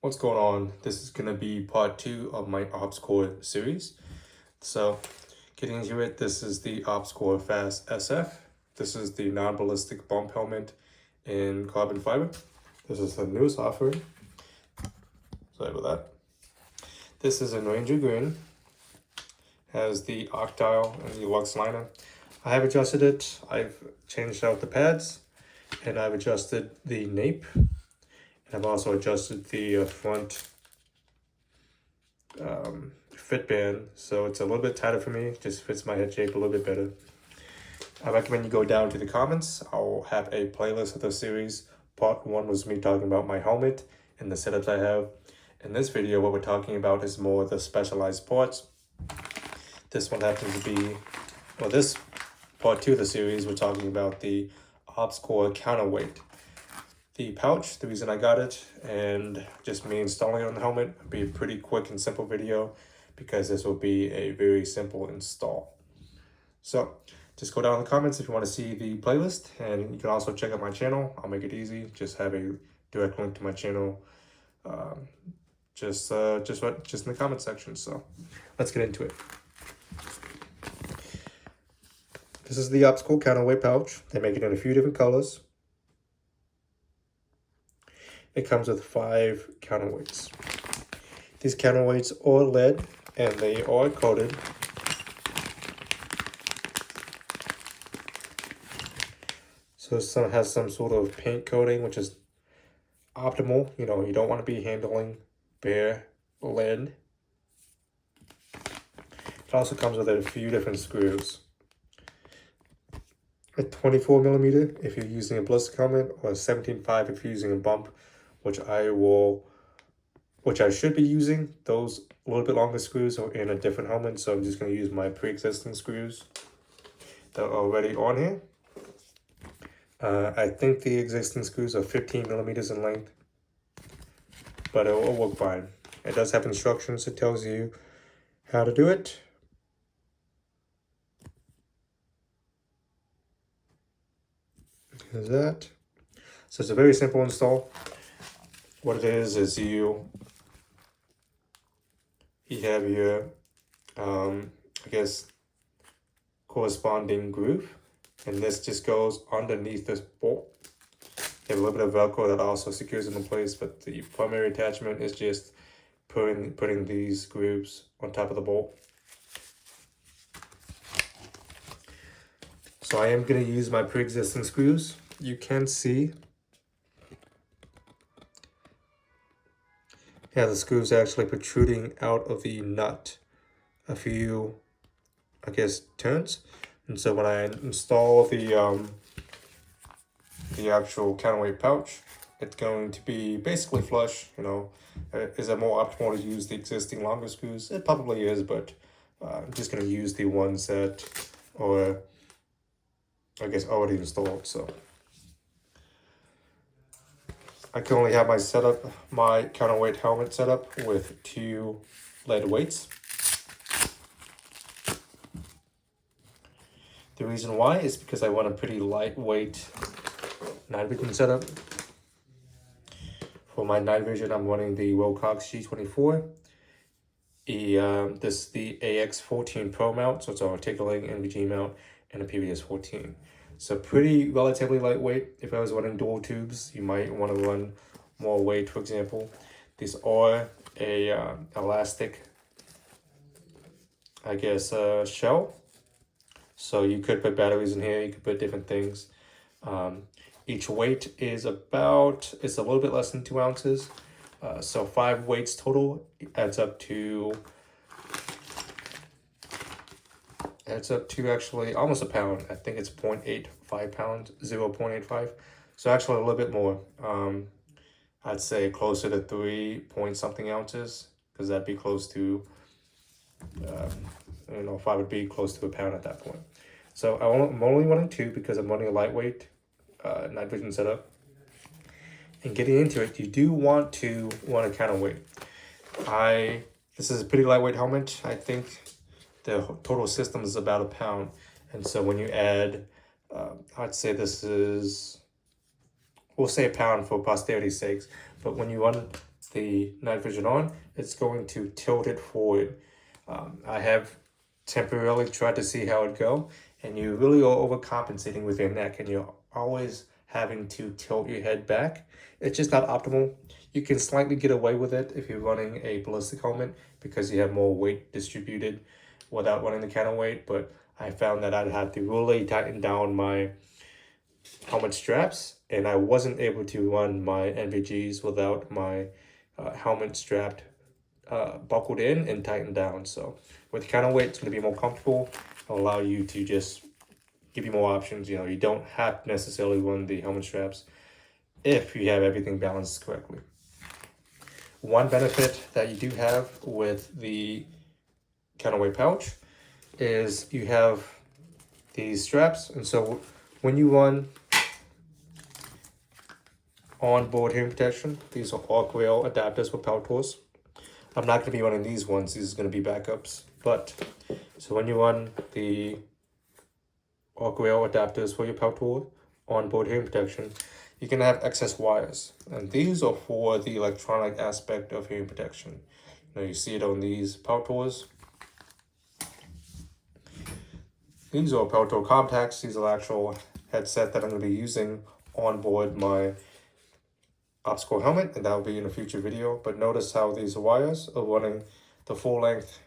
What's going on? This is going to be part 2 of my Ops Core series. So getting into it, this is the Ops Core Fast SF. This is the non-ballistic bump helmet in carbon fiber. This is the newest offering. Sorry about that. This is in Ranger Green. Has the Octile and the Lux liner. I have adjusted it. I've changed out the pads and I've adjusted the nape. I've also adjusted the front fit band, so it's a little bit tighter for me. It just fits my head shape a little bit better. I recommend you go down to the comments. I'll have a playlist of the series. Part 1 was me talking about my helmet and the setups I have. In this video, what we're talking about is more the specialized parts. This one happens to be, well, this part 2 of the series, we're talking about the Ops Core Counterweight. The pouch, the reason I got it, and just me installing it on the helmet, will be a pretty quick and simple video because this will be a very simple install. So just go down in the comments if you want to see the playlist, and you can also check out my channel. I'll make it easy. Just have a direct link to my channel just in the comment section. So let's get into it. This is the Ops Core Counterweight pouch. They make it in a few different colors. It comes with 5 counterweights. These counterweights are lead and they are coated. So some has some sort of paint coating, which is optimal. You know, you don't want to be handling bare lead. It also comes with a few different screws. A 24mm if you're using a ballistic helmet, or a 17.5 if you're using a bump, which I should be using. Those a little bit longer screws are in a different helmet, so I'm just going to use my pre-existing screws that are already on here. I think the existing screws are 15mm in length, but it will work fine. It does have instructions. It tells you how to do it. Here's that. So it's a very simple install. What it is you have your, I guess, corresponding groove, and this just goes underneath this bolt. You have a little bit of Velcro that also secures it in place, but the primary attachment is just putting these grooves on top of the bolt. So I am going to use my pre-existing screws. You can see the screws actually protruding out of the nut a few, I guess, turns. And so when I install the actual counterweight pouch, it's going to be basically flush. You know, is it more optimal to use the existing longer screws? It probably is, but I'm just going to use the ones that are, I guess, already installed. So I currently have my counterweight helmet set up with 2 lead weights. The reason why is because I want a pretty lightweight night vision setup. For my night vision, I'm running the Wilcox G24. This is the AX14 Pro mount, so it's an articulating NVG mount, and a PVS14. So pretty relatively lightweight. If I was running dual tubes, you might want to run more weight, for example. These are a elastic, I guess, shell. So you could put batteries in here, you could put different things. Each weight is it's a little bit less than 2 ounces. So 5 weights total adds up to actually almost a pound. I think it's 0.85 pounds, 0.85. So actually a little bit more. I'd say closer to 3 point something ounces, because that'd be close to, I don't know if I would be close to a pound at that point. So I'm only running 2 because I'm running a lightweight night vision setup. And getting into it, you do want to run a counterweight. This is a pretty lightweight helmet. I think the total system is about a pound. And so when you add, I'd say this is, we'll say a pound for posterity's sakes. But when you run the night vision on, it's going to tilt it forward. I have temporarily tried to see how it go, and you really are overcompensating with your neck, and you're always having to tilt your head back. It's just not optimal. You can slightly get away with it if you're running a ballistic helmet because you have more weight distributed without running the counterweight, but I found that I'd have to really tighten down my helmet straps, and I wasn't able to run my NVGs without my helmet strapped buckled in and tightened down. So with counterweight, it's going to be more comfortable. It'll allow you to just give you more options. You know, you don't have to necessarily run the helmet straps if you have everything balanced correctly. One benefit that you do have with the counterweight pouch is you have these straps, and so when you run onboard hearing protection, these are arc rail adapters for power tools. I'm not going to be running these ones. These are going to be backups. But so when you run the arc rail adapters for your power tool onboard hearing protection, you can have excess wires, and these are for the electronic aspect of hearing protection. You know, you see it on these power tools. These are power tool contacts. These are actual headset that I'm going to be using on board my obstacle helmet, and that will be in a future video. But notice how these wires are running the full length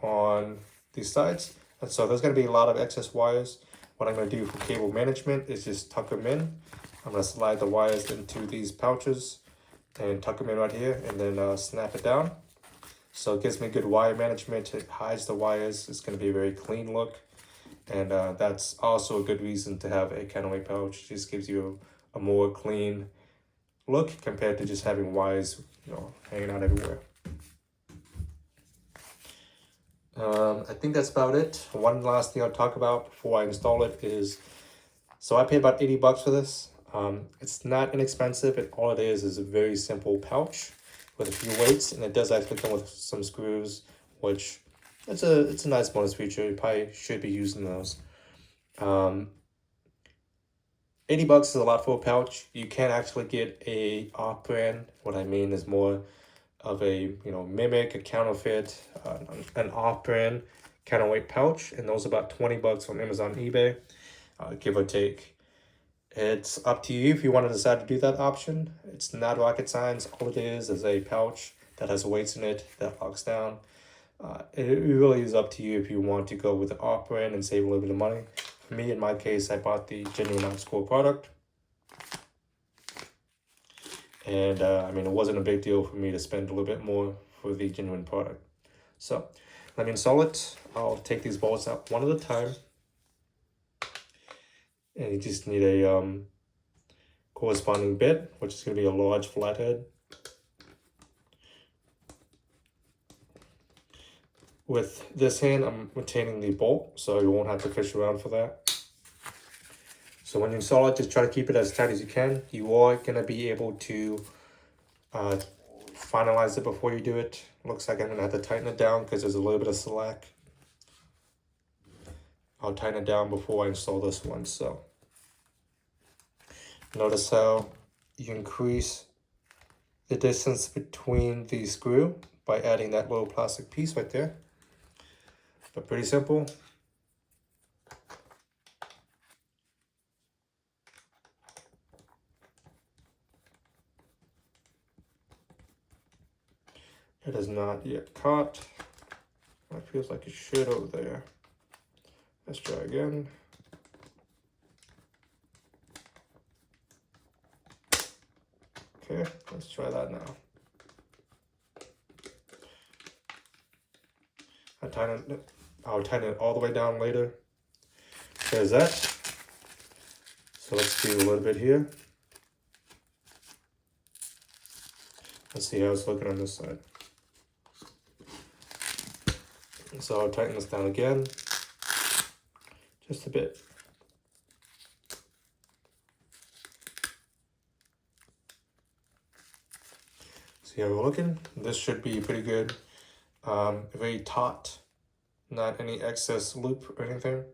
on these sides, and so there's going to be a lot of excess wires. What I'm going to do for cable management is just tuck them in. I'm going to slide the wires into these pouches and tuck them in right here, and then snap it down. So it gives me good wire management. It hides the wires. It's going to be a very clean look, and that's also a good reason to have a counterweight pouch. It just gives you a more clean look compared to just having wires, you know, hanging out everywhere. I think that's about it. One last thing I'll talk about before I install it is, so I paid about 80 bucks for this. It's not inexpensive. All it is a very simple pouch with a few weights, and it does actually come with some screws, which it's a nice bonus feature. You probably should be using those. 80 bucks is a lot for a pouch. You can actually get a off-brand. What I mean is more of a, you know, mimic, a counterfeit, an off-brand counterweight pouch, and those are about 20 bucks on Amazon, eBay, give or take. It's up to you if you want to decide to do that option. It's not rocket science. All it is a pouch that has weights in it that locks down. It really is up to you if you want to go with the off-brand and save a little bit of money. For me, in my case, I bought the genuine obstacle product. And I mean, it wasn't a big deal for me to spend a little bit more for the genuine product. So let me install it. I'll take these bolts out one at a time. And you just need a corresponding bit, which is going to be a large flathead. With this hand, I'm retaining the bolt, so you won't have to fish around for that. So when you install it, just try to keep it as tight as you can. You are going to be able to finalize it before you do it. Looks like I'm going to have to tighten it down because there's a little bit of slack. I'll tighten it down before I install this one. So notice how you increase the distance between the screw by adding that little plastic piece right there. But pretty simple. It is not yet caught. It feels like it should over there. Let's try again. Okay, let's try that now. I'll tighten it all the way down later. There's that. So let's do a little bit here. Let's see how it's looking on this side. So I'll tighten this down again, just a bit. See how we're looking? This should be pretty good. Very taut, not any excess loop or anything.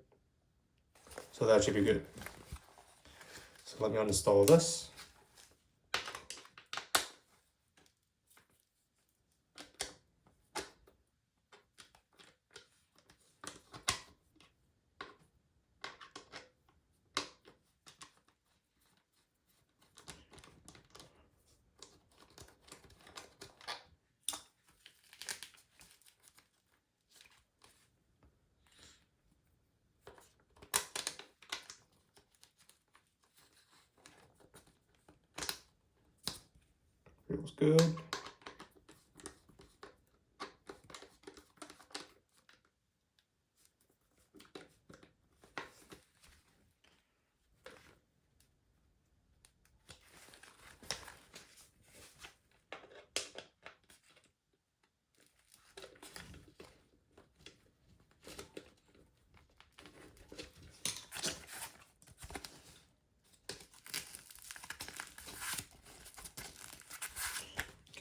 So that should be good. So let me uninstall this. Feels good.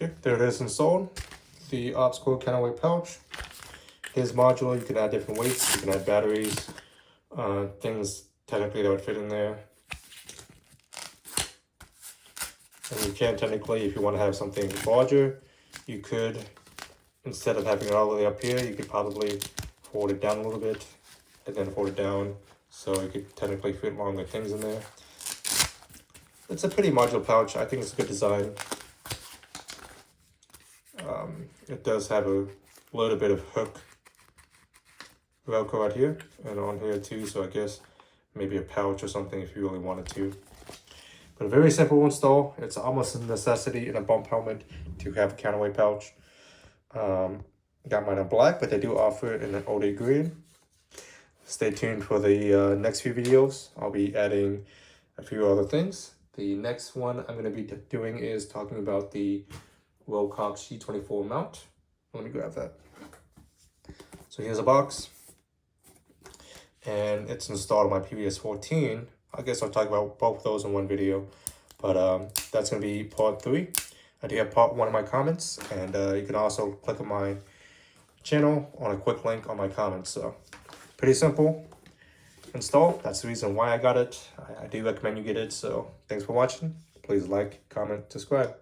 Okay, there it is installed. The optical counterweight pouch. Here's modular. You can add different weights. You can add batteries, things technically that would fit in there. And you can technically, if you want to have something larger, you could, instead of having it all the way up here, you could probably fold it down a little bit and then fold it down so you could technically fit longer things in there. It's a pretty modular pouch. I think it's a good design. It does have a little bit of hook Velcro right here and on here too, so I guess maybe a pouch or something if you really wanted to. But a very simple install. It's almost a necessity in a bump helmet to have a counterweight pouch. Got mine in black, but they do offer it in an OD green. Stay tuned for the next few videos. I'll be adding a few other things. The next one I'm going to be doing is talking about the Wilcox G24 mount. Let me grab that. So here's a box. And it's installed on my PVS-14. I guess I'll talk about both of those in one video. But that's going to be part 3. I do have part 1 in my comments. And you can also click on my channel on a quick link on my comments. So pretty simple install. That's the reason why I got it. I do recommend you get it. So thanks for watching. Please like, comment, subscribe.